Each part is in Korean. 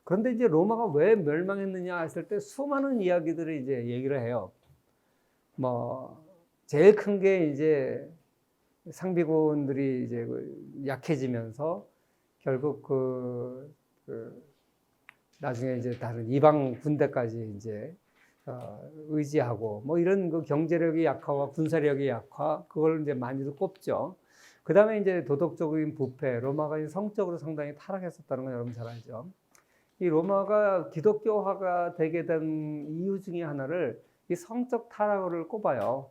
그런데 이제 로마가 왜 멸망했느냐 했을 때 수많은 이야기들을 이제 얘기를 해요. 뭐 제일 큰 게 이제 상비군들이 이제 약해지면서 결국 나중에 이제 다른 이방 군대까지 이제 의지하고 뭐 이런 그 경제력의 약화와 군사력의 약화, 그걸 이제 많이들 꼽죠. 그 다음에 이제 도덕적인 부패, 로마가 성적으로 상당히 타락했었다는 건 여러분 잘 알죠. 이 로마가 기독교화가 되게 된 이유 중에 하나를 이 성적 타락을 꼽아요.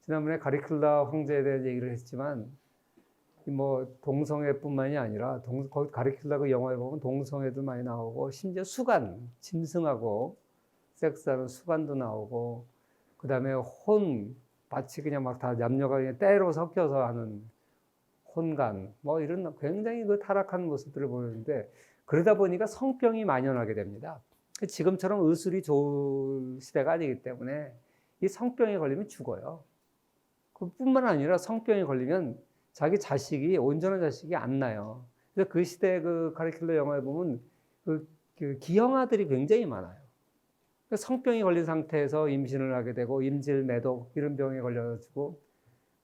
지난번에 가리클라 황제에 대한 얘기를 했지만, 뭐 동성애뿐만이 아니라 가리클라 그 영화에 보면 동성애도 많이 나오고, 심지어 수간, 짐승하고 섹스하는 수간도 나오고, 그 다음에 마치 그냥 막 다 남녀가 그냥 때로 섞여서 하는 혼간, 뭐 이런 굉장히 그 타락한 모습들을 보이는데, 그러다 보니까 성병이 만연하게 됩니다. 지금처럼 의술이 좋은 시대가 아니기 때문에 이 성병에 걸리면 죽어요. 그뿐만 아니라 성병에 걸리면 자기 자식이, 온전한 자식이 안 나요. 그래서 그 시대 그 카리큘러 영화에 보면 그 기형아들이 굉장히 많아요. 성병이 걸린 상태에서 임신을 하게 되고 임질 매독 이런 병에 걸려가지고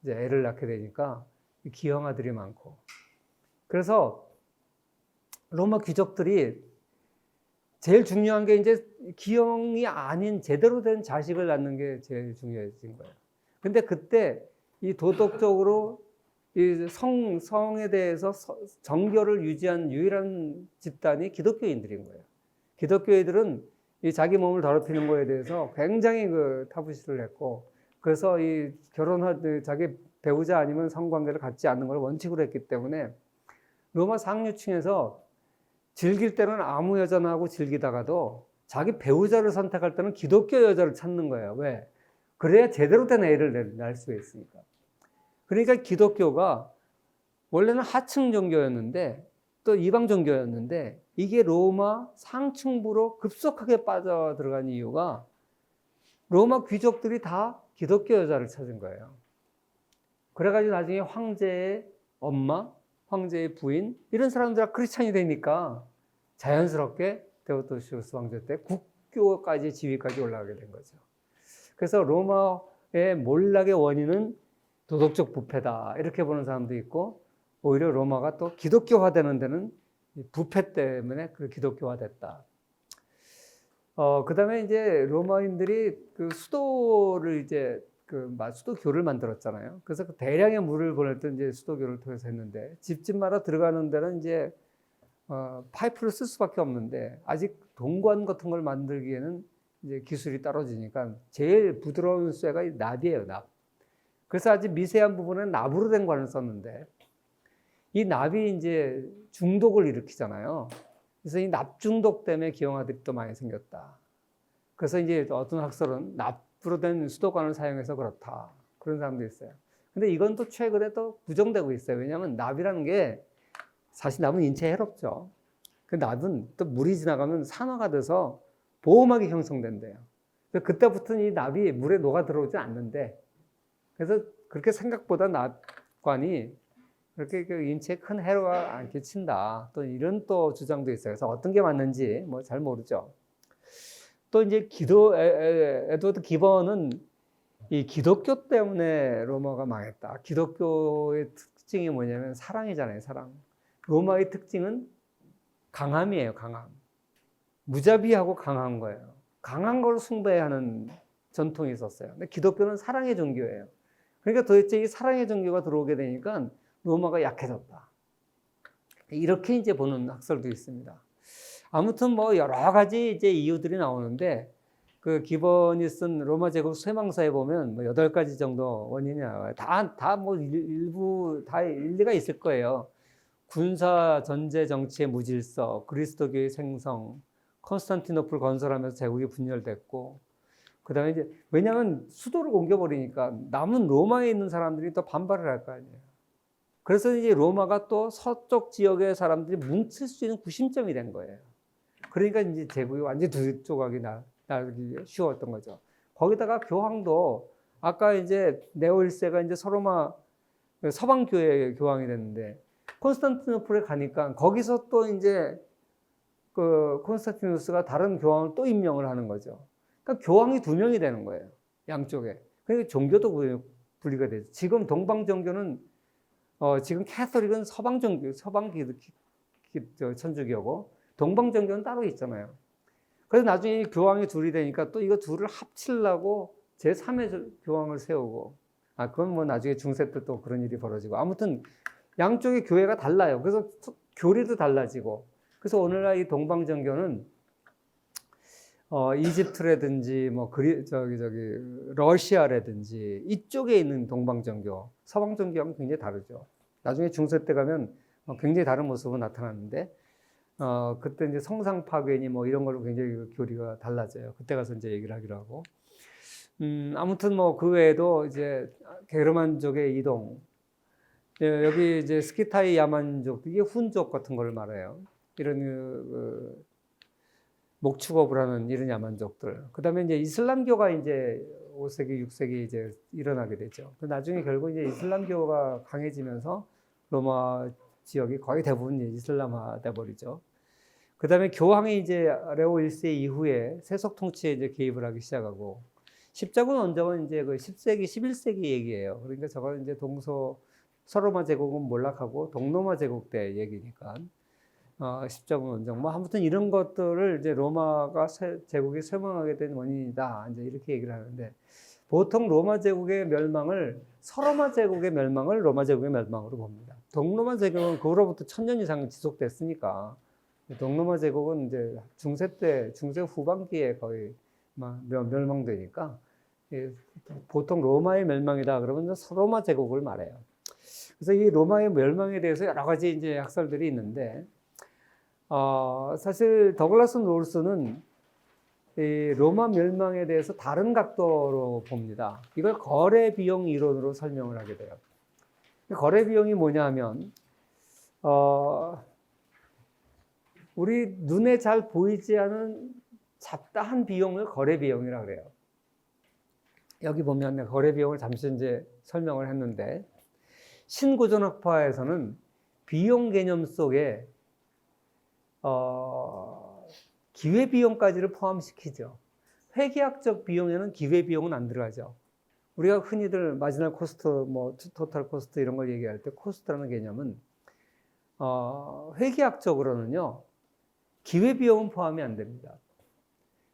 이제 애를 낳게 되니까 기형아들이 많고, 그래서 로마 귀족들이 제일 중요한 게 이제 기형이 아닌 제대로 된 자식을 낳는 게 제일 중요해진 거예요. 근데 그때 이 도덕적으로 이 성에 대해서 정교를 유지한 유일한 집단이 기독교인들인 거예요. 기독교인들은 이 자기 몸을 더럽히는 거에 대해서 굉장히 타부시를 했고, 그래서 이 결혼할 자기 배우자 아니면 성관계를 갖지 않는 걸 원칙으로 했기 때문에 로마 상류층에서 즐길 때는 아무 여자나 하고 즐기다가도 자기 배우자를 선택할 때는 기독교 여자를 찾는 거예요. 왜? 그래야 제대로 된 애를 낳을 수 있으니까. 그러니까 기독교가 원래는 하층 종교였는데 또 이방 종교였는데 이게 로마 상층부로 급속하게 빠져 들어간 이유가 로마 귀족들이 다 기독교 여자를 찾은 거예요. 그래가지고 나중에 황제의 엄마, 황제의 부인 이런 사람들 다 크리스찬이 되니까 자연스럽게 데오도시우스 황제 때 국교까지 지위까지 올라가게 된 거죠. 그래서 로마의 몰락의 원인은 도덕적 부패다 이렇게 보는 사람도 있고, 오히려 로마가 또 기독교화되는 데는 부패 때문에 그 기독교화됐다. 그 다음에 이제 로마인들이 그 수도를 이제 수도교를 만들었잖아요. 그래서 그 대량의 물을 보낼 때 이제 수도교를 통해서 했는데, 집집마다 들어가는 데는 이제 파이프를 쓸 수밖에 없는데, 아직 동관 같은 걸 만들기에는 이제 기술이 떨어지니까 제일 부드러운 쇠가 납이에요, 납. 그래서 아주 미세한 부분은 납으로 된 관을 썼는데, 이 납이 이제 중독을 일으키잖아요. 그래서 이 납 중독 때문에 기형아들이 또 많이 생겼다. 그래서 이제 어떤 학설은 납으로 된 수도관을 사용해서 그렇다, 그런 사람도 있어요. 근데 이건 또 최근에 또 부정되고 있어요. 왜냐하면 납이라는 게 사실 납은 인체에 해롭죠. 그 납은 또 물이 지나가면 산화가 돼서 보호막이 형성된대요. 그때부터는 이 납이 물에 녹아 들어오지 않는데, 그래서 그렇게 생각보다 납관이 그렇게 인체에 큰 해로가 안 끼친다, 또 이런 또 주장도 있어요. 그래서 어떤 게 맞는지 뭐 잘 모르죠. 또 이제 에드워드 기번은 이 기독교 때문에 로마가 망했다. 기독교의 특징이 뭐냐면 사랑이잖아요, 사랑. 로마의 특징은 강함이에요, 강함. 무자비하고 강한 거예요. 강한 걸 숭배하는 전통이 있었어요. 근데 기독교는 사랑의 종교예요. 그러니까 도대체 이 사랑의 종교가 들어오게 되니까 로마가 약해졌다, 이렇게 이제 보는 학설도 있습니다. 아무튼 뭐 여러 가지 이제 이유들이 나오는데, 그 기번이 쓴 로마 제국 쇠망사에 보면 뭐 8가지 정도 원인이 나와요. 다 뭐 일부 다 일리가 있을 거예요. 군사 전제 정치의 무질서, 그리스도교의 생성, 컨스탄티노플 건설하면서 제국이 분열됐고, 그 다음에 이제 왜냐하면 수도를 옮겨버리니까 남은 로마에 있는 사람들이 또 반발을 할 거 아니에요. 그래서 이제 로마가 또 서쪽 지역의 사람들이 뭉칠 수 있는 구심점이 된 거예요. 그러니까 이제 제국이 완전히 두 조각이 나기 쉬웠던 거죠. 거기다가 교황도 아까 이제 네오 1세가 이제 서로마 서방교회 교황이 됐는데, 콘스탄티노플에 가니까 거기서 또 이제 그 콘스탄티누스가 다른 교황을 또 임명을 하는 거죠. 그러니까 교황이 2명이 되는 거예요. 양쪽에. 그러니까 종교도 분리가 되죠. 지금 동방 종교는 지금 캐서릭은 서방 종교, 서방 천주교고 동방 종교는 따로 있잖아요. 그래서 나중에 교황이 둘이 되니까 또 이거 둘을 합치려고 제3의 교황을 세우고, 그건 뭐 나중에 중세 때 또 그런 일이 벌어지고, 아무튼 양쪽의 교회가 달라요. 그래서 교리도 달라지고, 그래서 오늘날 이 동방 종교는 이집트라든지 뭐 러시아라든지 이쪽에 있는 동방 종교, 서방 종교하고는 굉장히 다르죠. 나중에 중세 때 가면 굉장히 다른 모습으로 나타나는데, 그때 이제 성상 파괴니 뭐 이런 걸로 굉장히 교리가 달라져요. 그때 가서 이제 얘기를 하기로 하고. 아무튼 뭐 그 외에도 이제 게르만족의 이동, 여기 이제 스키타이 야만족, 이게 훈족 같은 걸 말해요. 이런 목축업을 하는 이런 야만족들. 그 다음에 이제 이슬람교가 이제 5세기, 6세기 이제 일어나게 되죠. 나중에 결국 이제 이슬람교가 강해지면서 로마 지역이 거의 대부분 이슬람화 돼버리죠. 그 다음에 교황이 이제 레오 1세 이후에 세속 통치에 이제 개입을 하기 시작하고, 십자군 원정은 이제 그 10세기, 11세기 얘기예요. 그러니까 저거는 이제 서로마 제국은 몰락하고 동로마 제국 때 얘기니까, 십자군 원정. 뭐 아무튼 이런 것들을 이제 로마가 제국이 쇠망하게 된 원인이다. 이제 이렇게 얘기를 하는데, 보통 로마 제국의 멸망을, 서로마 제국의 멸망을 로마 제국의 멸망으로 봅니다. 동로마 제국은 그로부터 1000년 이상 지속됐으니까, 동로마 제국은 이제 중세 후반기에 거의 멸망되니까, 보통 로마의 멸망이다 그러면 로마 제국을 말해요. 그래서 이 로마의 멸망에 대해서 여러 가지 이제 학설들이 있는데, 사실 더글라스 노르스는 이 로마 멸망에 대해서 다른 각도로 봅니다. 이걸 거래 비용 이론으로 설명을 하게 돼요. 거래 비용이 뭐냐 하면, 우리 눈에 잘 보이지 않은 잡다한 비용을 거래 비용이라고 그래요. 여기 보면 거래 비용을 잠시 이제 설명을 했는데, 신고전학파에서는 비용 개념 속에 기회비용까지를 포함시키죠. 회계학적 비용에는 기회비용은 안 들어가죠. 우리가 흔히들 마지널 코스트, 뭐 토탈 코스트 이런 걸 얘기할 때 코스트라는 개념은 회계학적으로는요, 기회비용은 포함이 안 됩니다.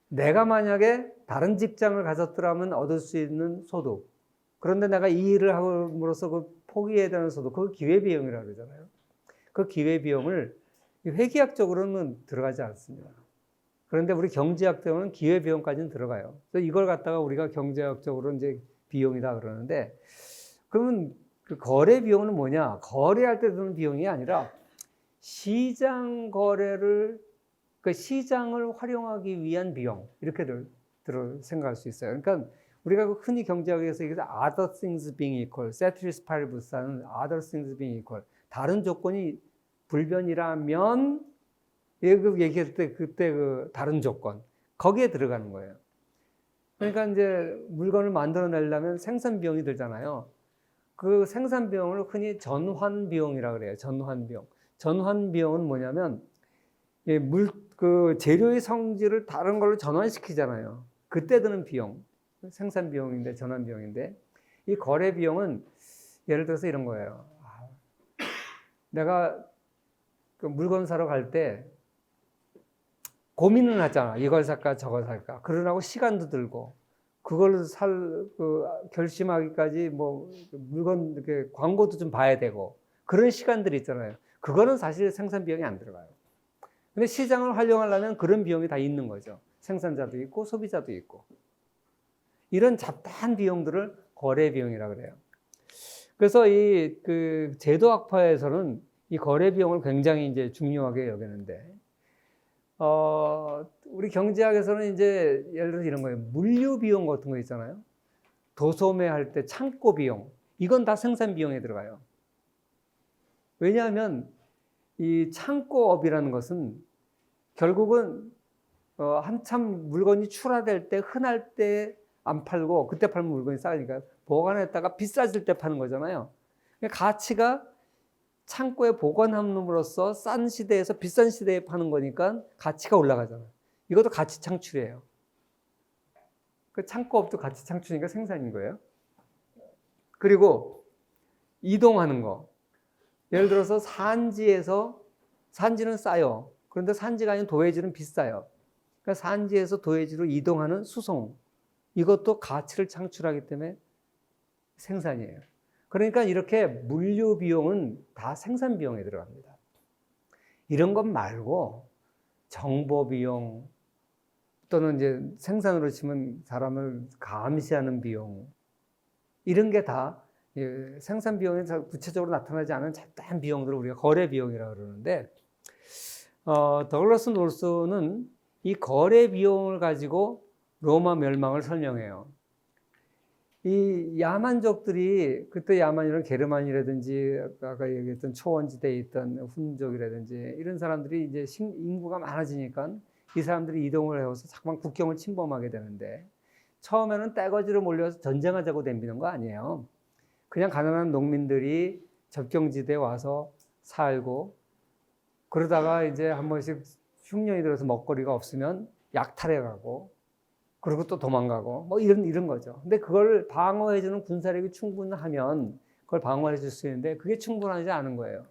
내가 만약에 다른 직장을 가졌더라면 얻을 수 있는 소득, 그런데 내가 이 일을 함으로써 그 포기해야 되는 소득, 그걸 기회비용이라고 그러잖아요. 그 기회비용을 회계학적으로는 들어가지 않습니다. 그런데 우리 경제학적으로는 기회비용까지는 들어가요. 그래서 이걸 갖다가 우리가 경제학적으로 이제 비용이다 그러는데, 그러면 그 거래 비용은 뭐냐? 거래할 때 드는 비용이 아니라 시장 거래를, 그 시장을 활용하기 위한 비용, 이렇게 생각할 수 있어요. 그러니까 우리가 흔히 경제학에서 얘기해서 other things being equal, ceteris paribus는 other things being equal, 다른 조건이 불변이라면, 얘기할 때 그때 그 다른 조건, 거기에 들어가는 거예요. 그러니까 이제 물건을 만들어내려면 생산 비용이 들잖아요. 그 생산 비용을 흔히 전환 비용이라고 그래요. 전환 비용. 전환 비용은 뭐냐면, 그 재료의 성질을 다른 걸로 전환시키잖아요. 그때 드는 비용, 생산 비용인데, 전환 비용인데, 이 거래 비용은 예를 들어서 이런 거예요. 내가 그 물건 사러 갈 때 고민을 하잖아. 이걸 살까 저걸 살까. 그러라고 시간도 들고, 그걸 결심하기까지 뭐 물건 이렇게 광고도 좀 봐야 되고, 그런 시간들이 있잖아요. 그거는 사실 생산 비용이 안 들어가요. 근데 시장을 활용하려면 그런 비용이 다 있는 거죠. 생산자도 있고 소비자도 있고. 이런 잡다한 비용들을 거래 비용이라고 그래요. 그래서 그 제도학파에서는 이 거래 비용을 굉장히 이제 중요하게 여기는데, 우리 경제학에서는 이제 예를 들어서 이런 거예요. 물류 비용 같은 거 있잖아요. 도소매 할 때 창고 비용, 이건 다 생산 비용에 들어가요. 왜냐하면 이 창고업이라는 것은 결국은 한참 물건이 출하될 때, 흔할 때 안 팔고 그때 팔면 물건이 싸니까 보관했다가 비싸질 때 파는 거잖아요. 가치가 창고에 보관함으로써 싼 시대에서 비싼 시대에 파는 거니까 가치가 올라가잖아요. 이것도 가치 창출이에요. 그 창고업도 가치 창출이니까 생산인 거예요. 그리고 이동하는 거. 예를 들어서 산지는 싸요. 그런데 산지가 아닌 도회지는 비싸요. 그러니까 산지에서 도회지로 이동하는 수송. 이것도 가치를 창출하기 때문에 생산이에요. 그러니까 이렇게 물류 비용은 다 생산 비용에 들어갑니다. 이런 것 말고 정보 비용 또는 이제 생산으로 치면 사람을 감시하는 비용 이런 게 다 생산 비용에 구체적으로 나타나지 않은 잡다한 비용들을 우리가 거래 비용이라고 그러는데 더글라스 놀스는 이 거래 비용을 가지고 로마 멸망을 설명해요. 이 야만족들이 그때 야만이란 게르만이라든지 아까 얘기했던 초원지대에 있던 훈족이라든지 이런 사람들이 이제 인구가 많아지니까 이 사람들이 이동을 해서 자꾸만 국경을 침범하게 되는데 처음에는 떼거지로 몰려서 전쟁하자고 덤비는 거 아니에요. 그냥 가난한 농민들이 접경지대에 와서 살고 그러다가 이제 한 번씩 흉년이 들어서 먹거리가 없으면 약탈해 가고 그리고 또 도망가고 뭐 이런 거죠. 근데 그걸 방어해주는 군사력이 충분하면 그걸 방어해 줄 수 있는데 그게 충분하지 않은 거예요.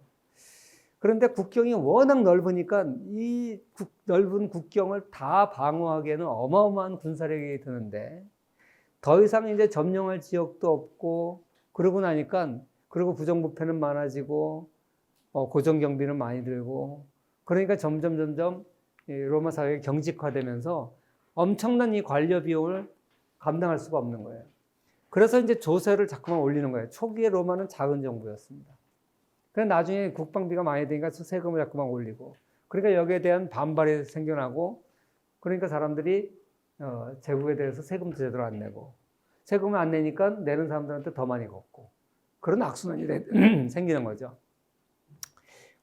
그런데 국경이 워낙 넓으니까 이 넓은 국경을 다 방어하기에는 어마어마한 군사력이 드는데 더 이상 이제 점령할 지역도 없고 그러고 나니까 그리고 부정부패는 많아지고 고정 경비는 많이 들고 그러니까 점점 로마 사회가 경직화되면서 엄청난 이 관료 비용을 감당할 수가 없는 거예요. 그래서 이제 조세를 자꾸만 올리는 거예요. 초기에 로마는 작은 정부였습니다. 그래서 나중에 국방비가 많이 되니까 세금을 자꾸만 올리고 그러니까 여기에 대한 반발이 생겨나고 그러니까 사람들이 제국에 대해서 세금도 제대로 안 내고 세금을 안 내니까 내는 사람들한테 더 많이 걷고 그런 악순환이 생기는 거죠.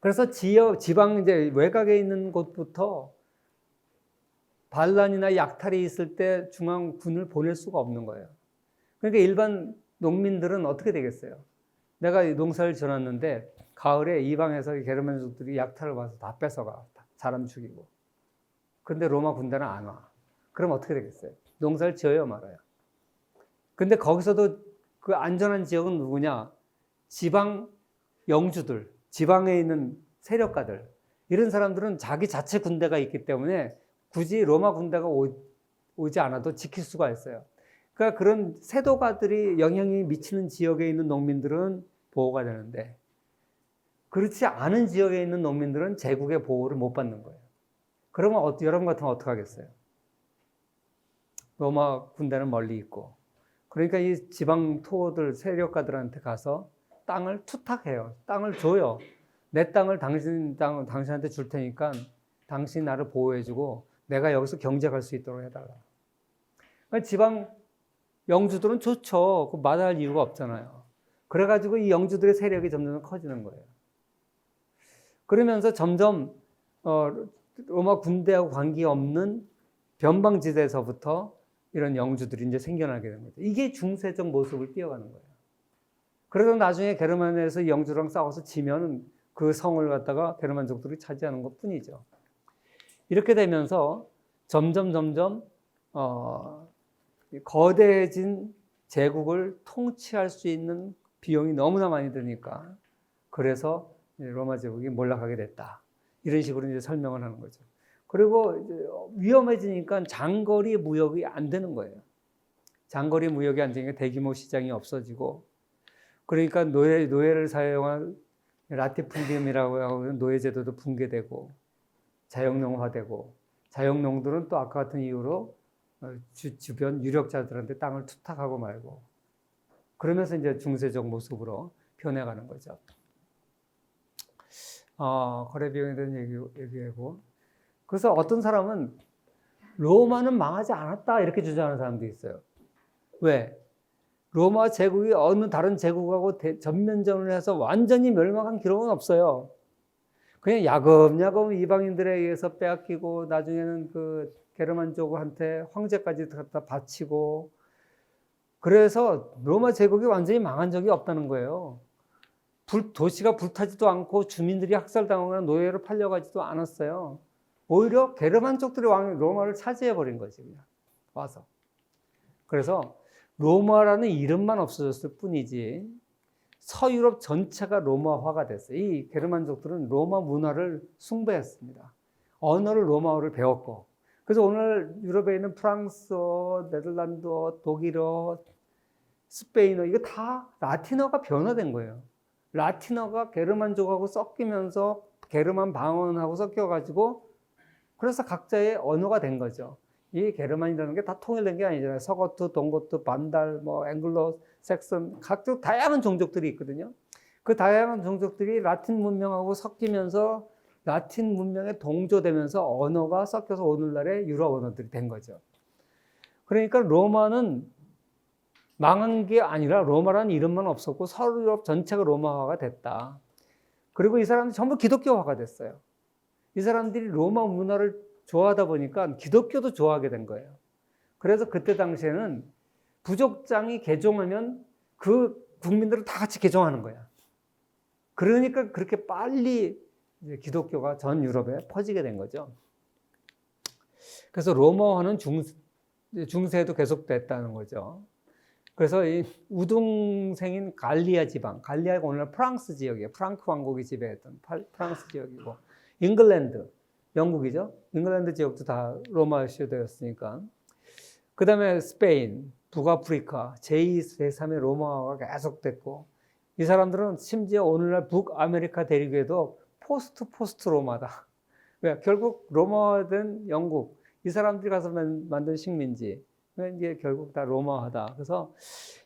그래서 지방 이제 외곽에 있는 곳부터 반란이나 약탈이 있을 때 중앙군을 보낼 수가 없는 거예요. 그러니까 일반 농민들은 어떻게 되겠어요? 내가 농사를 지었는데 가을에 이방에서 게르만족들이 약탈을 와서 다 뺏어가. 사람 죽이고. 그런데 로마 군대는 안 와. 그럼 어떻게 되겠어요? 농사를 지어야 말아요. 근데 거기서도 그 안전한 지역은 누구냐? 지방 영주들, 지방에 있는 세력가들. 이런 사람들은 자기 자체 군대가 있기 때문에 굳이 로마 군대가 오지 않아도 지킬 수가 있어요. 그러니까 그런 세도가들이 영향이 미치는 지역에 있는 농민들은 보호가 되는데 그렇지 않은 지역에 있는 농민들은 제국의 보호를 못 받는 거예요. 그러면 여러분 같으면 어떻게 하겠어요? 로마 군대는 멀리 있고 그러니까 이 지방 토호들 세력가들한테 가서 땅을 투탁해요. 땅을 줘요. 내 땅을 당신한테 줄 테니까 당신이 나를 보호해주고 내가 여기서 경쟁할 수 있도록 해달라. 그러니까 지방 영주들은 좋죠. 그 마다할 이유가 없잖아요. 그래가지고 이 영주들의 세력이 점점 커지는 거예요. 그러면서 점점 로마 군대하고 관계없는 변방지대에서부터 이런 영주들이 이제 생겨나게 됩니다. 이게 중세적 모습을 띄어가는 거예요. 그래서 나중에 게르만에서 영주랑 싸워서 지면 그 성을 갖다가 게르만족들이 차지하는 것 뿐이죠. 이렇게 되면서 점점 거대해진 제국을 통치할 수 있는 비용이 너무나 많이 드니까 그래서 로마 제국이 몰락하게 됐다. 이런 식으로 이제 설명을 하는 거죠. 그리고 이제 위험해지니까 장거리 무역이 안 되는 거예요. 장거리 무역이 안 되니까 대규모 시장이 없어지고 그러니까 노예를 사용한 라티푼디움이라고 하는 노예제도도 붕괴되고 자영농화되고 자영농들은 또 아까 같은 이유로 주변 유력자들한테 땅을 투탁하고 말고 그러면서 이제 중세적 모습으로 변해가는 거죠. 거래 비용에 대한 얘기하고 그래서 어떤 사람은 로마는 망하지 않았다 이렇게 주장하는 사람도 있어요. 왜? 로마 제국이 어느 다른 제국하고 전면전을 해서 완전히 멸망한 기록은 없어요. 그냥 야금야금 이방인들에 의해서 빼앗기고 나중에는 그 게르만족한테 황제까지 갖다 바치고 그래서 로마 제국이 완전히 망한 적이 없다는 거예요. 도시가 불타지도 않고 주민들이 학살당하거나 노예로 팔려가지도 않았어요. 오히려 게르만족들이 로마를 차지해버린 거지, 그냥 와서. 그래서 로마라는 이름만 없어졌을 뿐이지 서유럽 전체가 로마화가 됐어요. 이 게르만족들은 로마 문화를 숭배했습니다. 언어를 로마어를 배웠고. 그래서 오늘 유럽에 있는 프랑스어, 네덜란드어, 독일어, 스페인어 이거 다 라틴어가 변화된 거예요. 라틴어가 게르만족하고 섞이면서 게르만 방언하고 섞여가지고 그래서 각자의 언어가 된 거죠. 이 게르만이라는 게 다 통일된 게 아니잖아요. 서거트, 동고트, 반달, 뭐 앵글로, 섹슨 각종 다양한 종족들이 있거든요. 그 다양한 종족들이 라틴 문명하고 섞이면서 라틴 문명에 동조되면서 언어가 섞여서 오늘날의 유럽 언어들이 된 거죠. 그러니까 로마는 망한 게 아니라 로마라는 이름만 없었고 서유럽 전체가 로마화가 됐다. 그리고 이 사람들이 전부 기독교화가 됐어요. 이 사람들이 로마 문화를 좋아하다 보니까 기독교도 좋아하게 된 거예요. 그래서 그때 당시에는 부족장이 개종하면 그 국민들은 다 같이 개종하는 거야. 그러니까 그렇게 빨리 이제 기독교가 전 유럽에 퍼지게 된 거죠. 그래서 로마화는 중세에도 계속됐다는 거죠. 그래서 이 우등생인 갈리아 지방, 갈리아가 오늘 프랑스 지역이에요. 프랑크 왕국이 지배했던 프랑스 지역이고, 잉글랜드, 영국이죠. 잉글랜드 지역도 다 로마 시대였으니까. 그 다음에 스페인, 북아프리카, 제2, 제3의 로마화가 계속됐고, 이 사람들은 심지어 오늘날 북아메리카 대륙에도 포스트 로마다. 왜? 결국 로마화된 영국, 이 사람들이 가서 만든 식민지, 이게 결국 다 로마화다. 그래서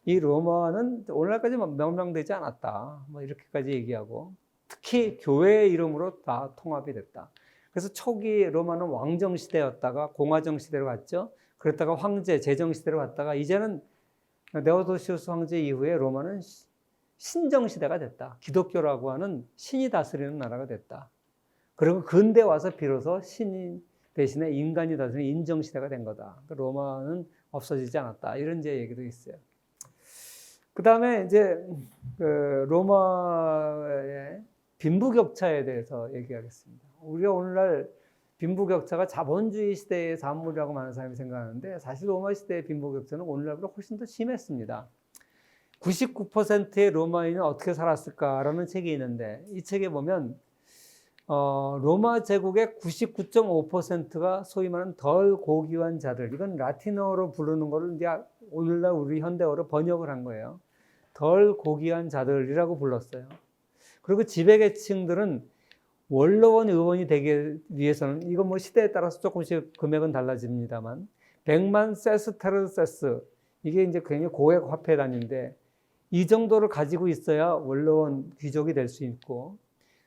이 로마는 오늘날까지 명명되지 않았다. 뭐 이렇게까지 얘기하고, 특히 교회의 이름으로 다 통합이 됐다. 그래서 초기 로마는 왕정 시대였다가 공화정 시대로 갔죠. 그랬다가 황제, 제정 시대로 갔다가 이제는 네오도시우스 황제 이후에 로마는 신정 시대가 됐다. 기독교라고 하는 신이 다스리는 나라가 됐다. 그리고 근대 와서 비로소 신이 대신에 인간이 다스리는 인정 시대가 된 거다. 로마는 없어지지 않았다. 이런 이제 얘기도 있어요. 그 다음에 이제 로마의 빈부격차에 대해서 얘기하겠습니다. 우리가 오늘날 빈부격차가 자본주의 시대의 산물이라고 많은 사람이 생각하는데 사실 로마 시대의 빈부격차는 오늘날보다 훨씬 더 심했습니다. 99%의 로마인은 어떻게 살았을까라는 책이 있는데 이 책에 보면 로마 제국의 99.5%가 소위 말하는 덜 고귀한 자들, 이건 라틴어로 부르는 거를 이제 오늘날 우리 현대어로 번역을 한 거예요. 덜 고귀한 자들이라고 불렀어요. 그리고 지배계층들은 원로원 의원이 되기 위해서는 이건 뭐 시대에 따라서 조금씩 금액은 달라집니다만 100만 세스테르세스, 이게 이제 굉장히 고액 화폐 단위인데 이 정도를 가지고 있어야 원로원 귀족이 될 수 있고,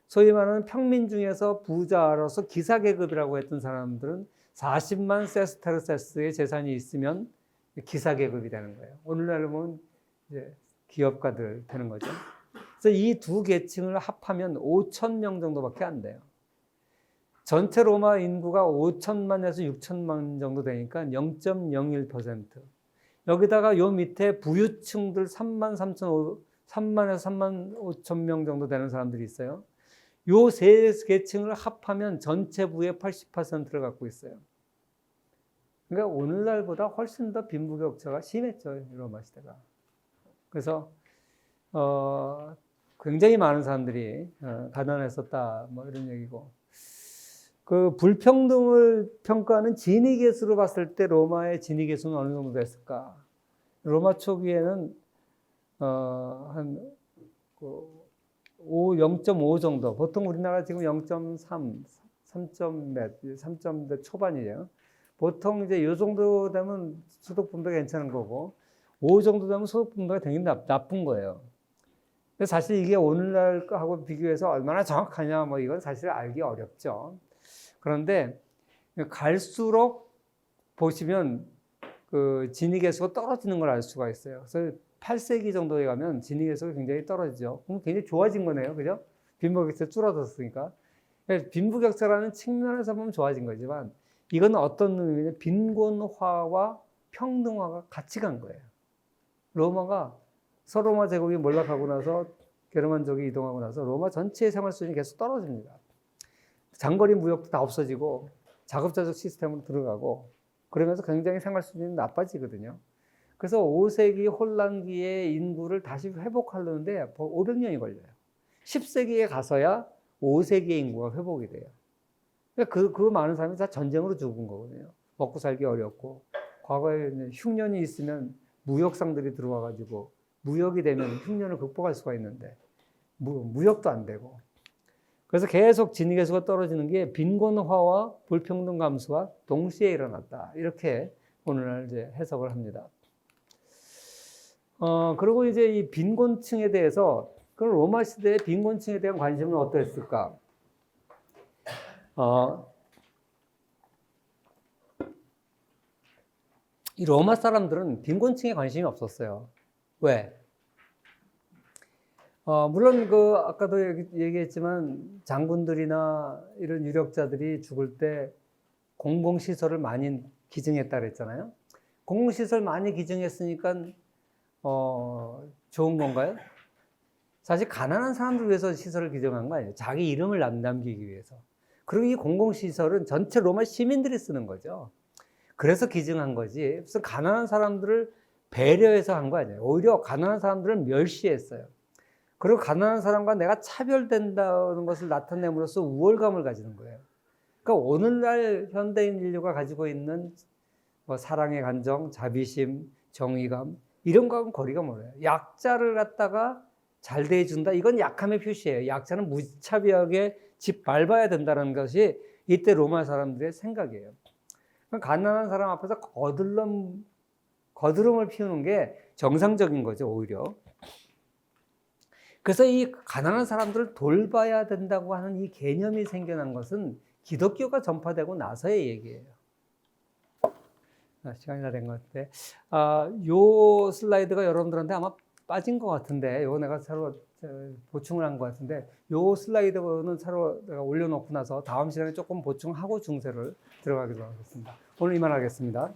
소위 말하는 평민 중에서 부자로서 기사계급이라고 했던 사람들은 40만 세스테르세스의 재산이 있으면 기사계급이 되는 거예요. 오늘날로 보면 이제 기업가들 되는 거죠. 그래서 이 두 계층을 합하면 5,000명 정도밖에 안 돼요. 전체 로마 인구가 5천만에서 6천만 정도 되니까 0.01%. 여기다가 요 밑에 부유층들 3만에서 3만 5천 명 정도 되는 사람들이 있어요. 요 세 계층을 합하면 전체 부의 80%를 갖고 있어요. 그러니까 오늘날보다 훨씬 더 빈부격차가 심했죠, 로마 시대가. 그래서 굉장히 많은 사람들이 가난했었다, 뭐 이런 얘기고. 그 불평등을 평가하는 지니계수로 봤을 때 로마의 지니계수는 어느 정도 됐을까? 로마 초기에는 한 0.5 정도. 보통 우리나라 지금 0.3, 3점 초반이에요. 보통 이제 이 정도 되면 소득 분배가 괜찮은 거고, 5 정도 되면 소득 분배가 되게 나쁜 거예요. 근데 사실 이게 오늘날 거하고 비교해서 얼마나 정확하냐, 뭐 이건 사실 알기 어렵죠. 그런데 갈수록 보시면 그 지니계수가 떨어지는 걸 알 수가 있어요. 그래서 8세기 정도에 가면 지니계수가 굉장히 떨어지죠. 그럼 굉장히 좋아진 거네요. 그죠? 빈부격차가 줄어들었으니까. 빈부격차라는 측면에서 보면 좋아진 거지만 이건 어떤 의미냐, 빈곤화와 평등화가 같이 간 거예요. 로마가 서로마 제국이 몰락하고 나서 게르만족이 이동하고 나서 로마 전체의 생활 수준이 계속 떨어집니다. 장거리 무역도 다 없어지고 자급자족 시스템으로 들어가고 그러면서 굉장히 생활 수준이 나빠지거든요. 그래서 5세기 혼란기의 인구를 다시 회복하려는데 500년이 걸려요. 10세기에 가서야 5세기의 인구가 회복이 돼요. 그러니까 그 많은 사람이 다 전쟁으로 죽은 거거든요. 먹고 살기 어렵고 과거에 흉년이 있으면 무역상들이 들어와가지고 무역이 되면 흉년을 극복할 수가 있는데 무역도 안 되고 그래서 계속 진위계수가 떨어지는 게 빈곤화와 불평등 감소와 동시에 일어났다. 이렇게 오늘날 이제 해석을 합니다. 그리고 이제 이 빈곤층에 대해서 그럼 로마 시대의 빈곤층에 대한 관심은 어떠했을까? 이 로마 사람들은 빈곤층에 관심이 없었어요. 왜? 물론 아까도 얘기했지만 장군들이나 이런 유력자들이 죽을 때 공공시설을 많이 기증했다 그랬잖아요. 공공시설 많이 기증했으니까 좋은 건가요? 사실 가난한 사람들 위해서 시설을 기증한 거 아니에요. 자기 이름을 남기기 위해서. 그리고 이 공공시설은 전체 로마 시민들이 쓰는 거죠. 그래서 기증한 거지. 무슨 가난한 사람들을 배려해서 한 거 아니에요. 오히려 가난한 사람들을 멸시했어요. 그리고 가난한 사람과 내가 차별된다는 것을 나타냄으로써 우월감을 가지는 거예요. 그러니까 오늘날 현대인 인류가 가지고 있는 사랑의 감정, 자비심, 정의감 이런 거하고는 거리가 멀어요. 약자를 갖다가 잘 대해준다. 이건 약함의 표시예요. 약자는 무차별하게 짓밟아야 된다는 것이 이때 로마 사람들의 생각이에요. 가난한 사람 앞에서 거드름을 피우는 게 정상적인 거죠, 오히려. 그래서 이 가난한 사람들을 돌봐야 된다고 하는 이 개념이 생겨난 것은 기독교가 전파되고 나서의 얘기예요. 시간이 다 된 것 같은데, 요 슬라이드가 여러분들한테 아마 빠진 것 같은데, 요거 내가 새로 보충을 한 것 같은데, 요 슬라이드는 새로 내가 올려놓고 나서 다음 시간에 조금 보충하고 중세를 들어가기로 하겠습니다. 오늘 이만 하겠습니다.